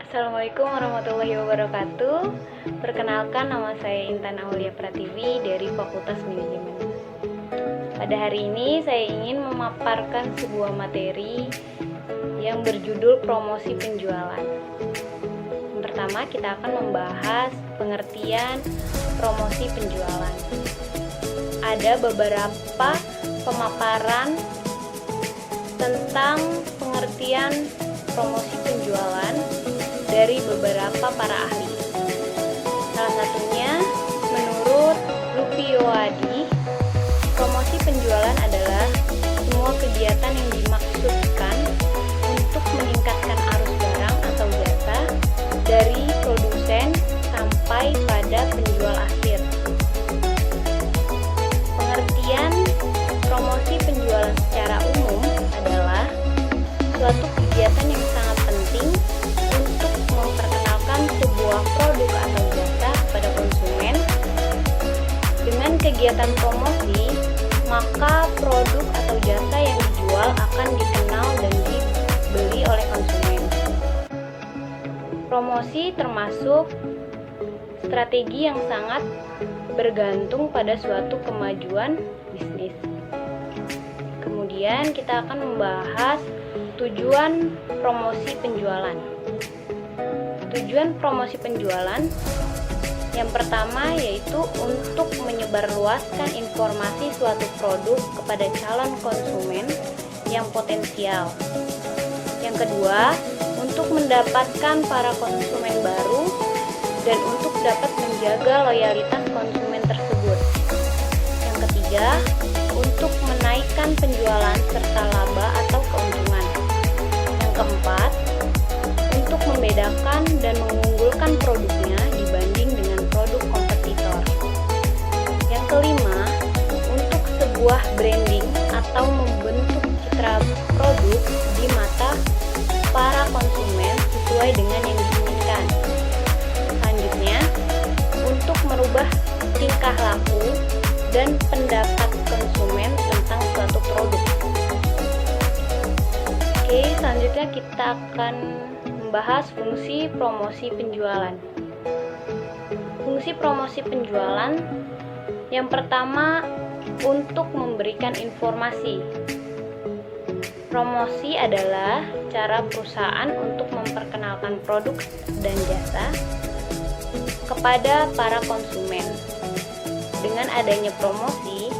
Assalamualaikum warahmatullahi wabarakatuh. Perkenalkan, nama saya Intan Aulia Pratiwi dari Fakultas Manajemen. Pada hari ini saya ingin memaparkan sebuah materi yang berjudul promosi penjualan. Yang pertama, kita akan membahas pengertian promosi penjualan. Ada beberapa pemaparan tentang pengertian promosi penjualan dari beberapa para ahli. Salah satunya, menurut Rufio Hadi, promosi penjualan adalah semua kegiatan yang dimaksudkan untuk meningkatkan arus barang atau jasa dari produsen sampai pada penjual akhir. Pengertian promosi penjualan secara umum adalah suatu kegiatan yang sangat penting untuk memperkenalkan sebuah produk atau jasa pada konsumen. Dengan kegiatan promosi, maka produk atau jasa yang dijual akan dikenal dan dibeli oleh konsumen. Promosi termasuk strategi yang sangat bergantung pada suatu kemajuan bisnis. Kemudian kita akan membahas tujuan promosi penjualan. Tujuan promosi penjualan yang pertama yaitu untuk menyebarluaskan informasi suatu produk kepada calon konsumen yang potensial. Yang kedua, untuk mendapatkan para konsumen baru dan untuk dapat menjaga loyalitas konsumen tersebut. Yang ketiga, untuk menaikkan penjualan serta laba atau keuntungan. Yang keempat, untuk membedakan dan mengunggulkan produknya dibanding dengan produk kompetitor. Yang kelima, untuk sebuah branding atau membentuk citra produk di mata para konsumen sesuai dengan yang diinginkan. Selanjutnya, untuk merubah tingkah laku dan pendapat konsumen tentang suatu produk. Oke, selanjutnya kita akan membahas fungsi promosi penjualan. Fungsi promosi penjualan yang pertama, untuk memberikan informasi. Promosi adalah cara perusahaan untuk memperkenalkan produk dan jasa kepada para konsumen. Dengan adanya promosi,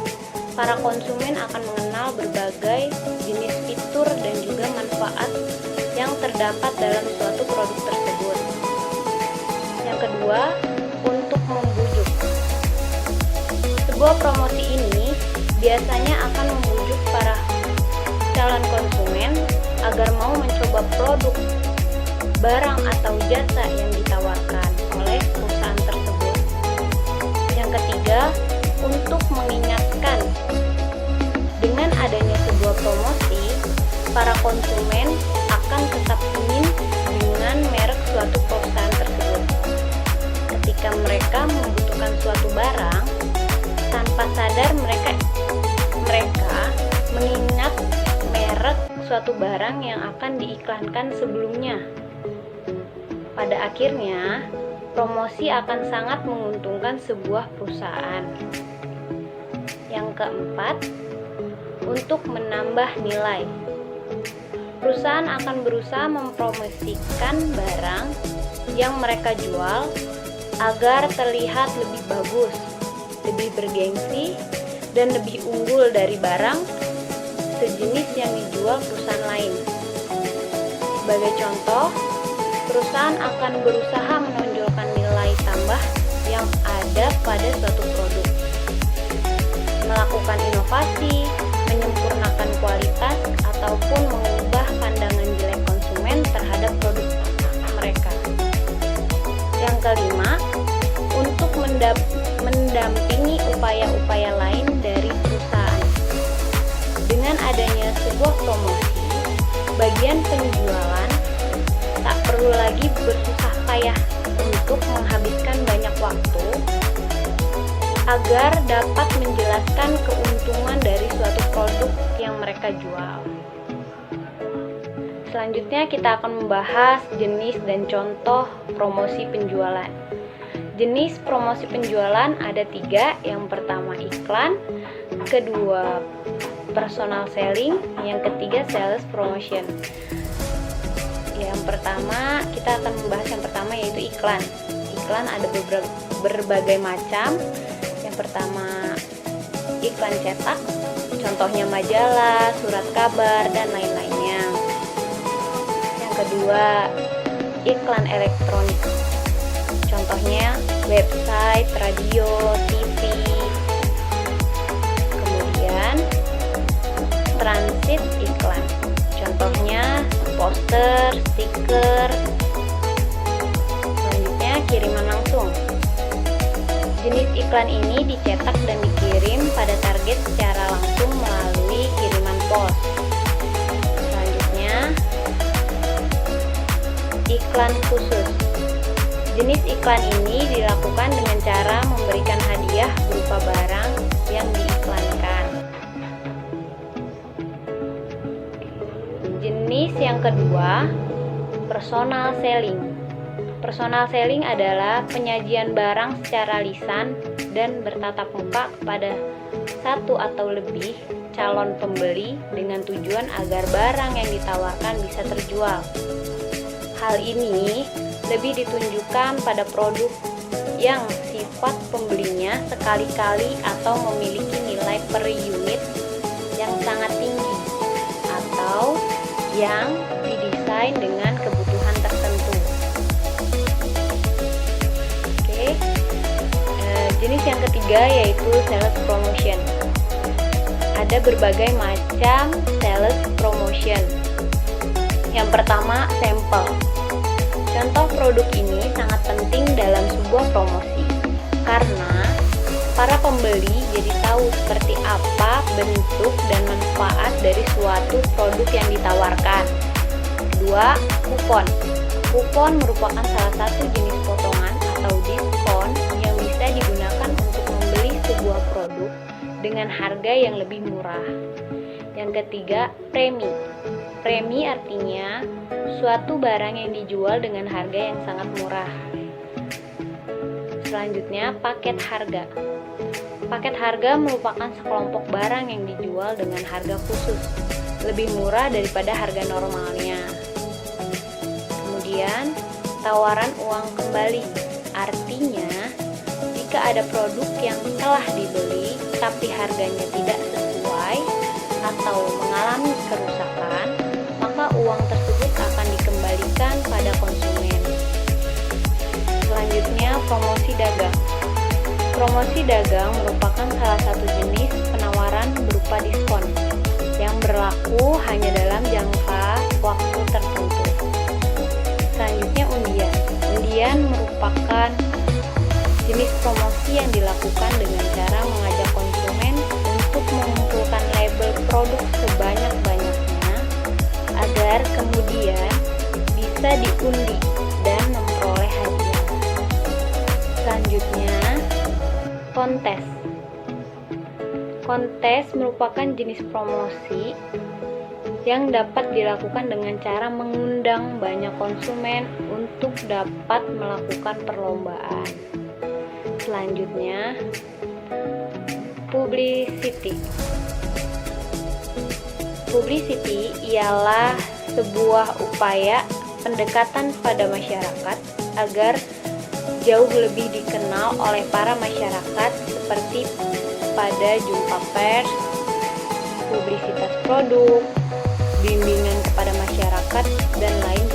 para konsumen akan mengenal berbagai jenis fitur dan juga manfaat yang terdapat dalam suatu produk tersebut. Yang kedua, untuk membujuk. Sebuah promosi ini biasanya akan membujuk para calon konsumen agar mau mencoba produk, barang atau jasa yang ditawarkan oleh perusahaan tersebut. Yang ketiga, untuk mengingatkan. Dengan adanya sebuah promosi, para konsumen akan tetap ingin dengan merek suatu perusahaan tersebut. Ketika mereka membutuhkan suatu barang, tanpa sadar mereka mengingat merek suatu barang yang akan diiklankan sebelumnya. Pada akhirnya, promosi akan sangat menguntungkan sebuah perusahaan. Yang keempat, untuk menambah nilai. Perusahaan akan berusaha mempromosikan barang yang mereka jual agar terlihat lebih bagus, lebih bergengsi, dan lebih unggul dari barang sejenis yang dijual perusahaan lain. Sebagai contoh, perusahaan akan berusaha menonjolkan nilai tambah yang ada pada suatu produk, melakukan inovasi, menyempurnakan kualitas, ataupun mengubah pandangan jelek konsumen terhadap produk mereka. Yang kelima, untuk mendampingi upaya-upaya lain dari perusahaan. Dengan adanya sebuah promosi, bagian penjualan tak perlu lagi bersusah payah untuk menghabiskan banyak waktu agar dapat menjelaskan keuntungan dari suatu produk yang mereka jual. Selanjutnya kita akan membahas jenis dan contoh promosi penjualan. Jenis promosi penjualan ada 3. Yang pertama iklan, kedua personal selling, yang ketiga sales promotion. Yang pertama kita akan membahas yang pertama yaitu iklan. Iklan ada berbagai macam. Yang pertama iklan cetak, contohnya majalah, surat kabar, dan lain-lainnya. Yang kedua iklan elektronik, contohnya website, radio, TV. Kemudian transit iklan, contohnya poster, stiker. Selanjutnya kiriman langsung. Jenis iklan ini dicetak dan dikirim pada target secara langsung melalui kiriman pos. Selanjutnya iklan khusus. Jenis iklan ini dilakukan dengan cara memberikan hadiah berupa barang yang diiklankan. Jenis yang kedua, personal selling. Personal selling adalah penyajian barang secara lisan dan bertatap muka kepada satu atau lebih calon pembeli dengan tujuan agar barang yang ditawarkan bisa terjual. Hal ini lebih ditunjukkan pada produk yang sifat pembelinya sekali-kali atau memiliki nilai per unit yang sangat tinggi atau yang didesain dengan kebutuhan tertentu. Jenis yang ketiga yaitu sales promotion. Ada berbagai macam sales promotion. Yang pertama, sampel. Contoh produk ini sangat penting dalam sebuah promosi karena para pembeli jadi tahu seperti apa bentuk dan manfaat dari suatu produk yang ditawarkan. Kedua, kupon. Kupon merupakan salah satu jenis potongan atau diskon yang bisa digunakan untuk membeli sebuah produk dengan harga yang lebih murah. Yang ketiga, premi. Premi artinya suatu barang yang dijual dengan harga yang sangat murah. Selanjutnya, paket harga. Paket harga merupakan sekelompok barang yang dijual dengan harga khusus, lebih murah daripada harga normalnya. Kemudian, tawaran uang kembali. Artinya, jika ada produk yang telah dibeli tapi harganya tidak sesuai atau mengalami kerusakan, maka uang tersebut akan dikembalikan pada konsumen. Selanjutnya, promosi dagang. Promosi dagang merupakan salah satu jenis penawaran berupa diskon yang berlaku hanya dalam jangka waktu tertentu. Selanjutnya, undian. Undian merupakan jenis promosi yang dilakukan dengan cara mengajak konsumen untuk mengumpulkan label produk sebanyak-banyaknya agar kemudian bisa diundi dan memperoleh hadiah. Selanjutnya, kontes. Kontes merupakan jenis promosi yang dapat dilakukan dengan cara mengundang banyak konsumen untuk dapat melakukan perlombaan. Selanjutnya, publicity. Publicity ialah sebuah upaya pendekatan pada masyarakat agar jauh lebih dikenal oleh para masyarakat seperti pada jumpa pers, publisitas produk, bimbingan kepada masyarakat, dan lain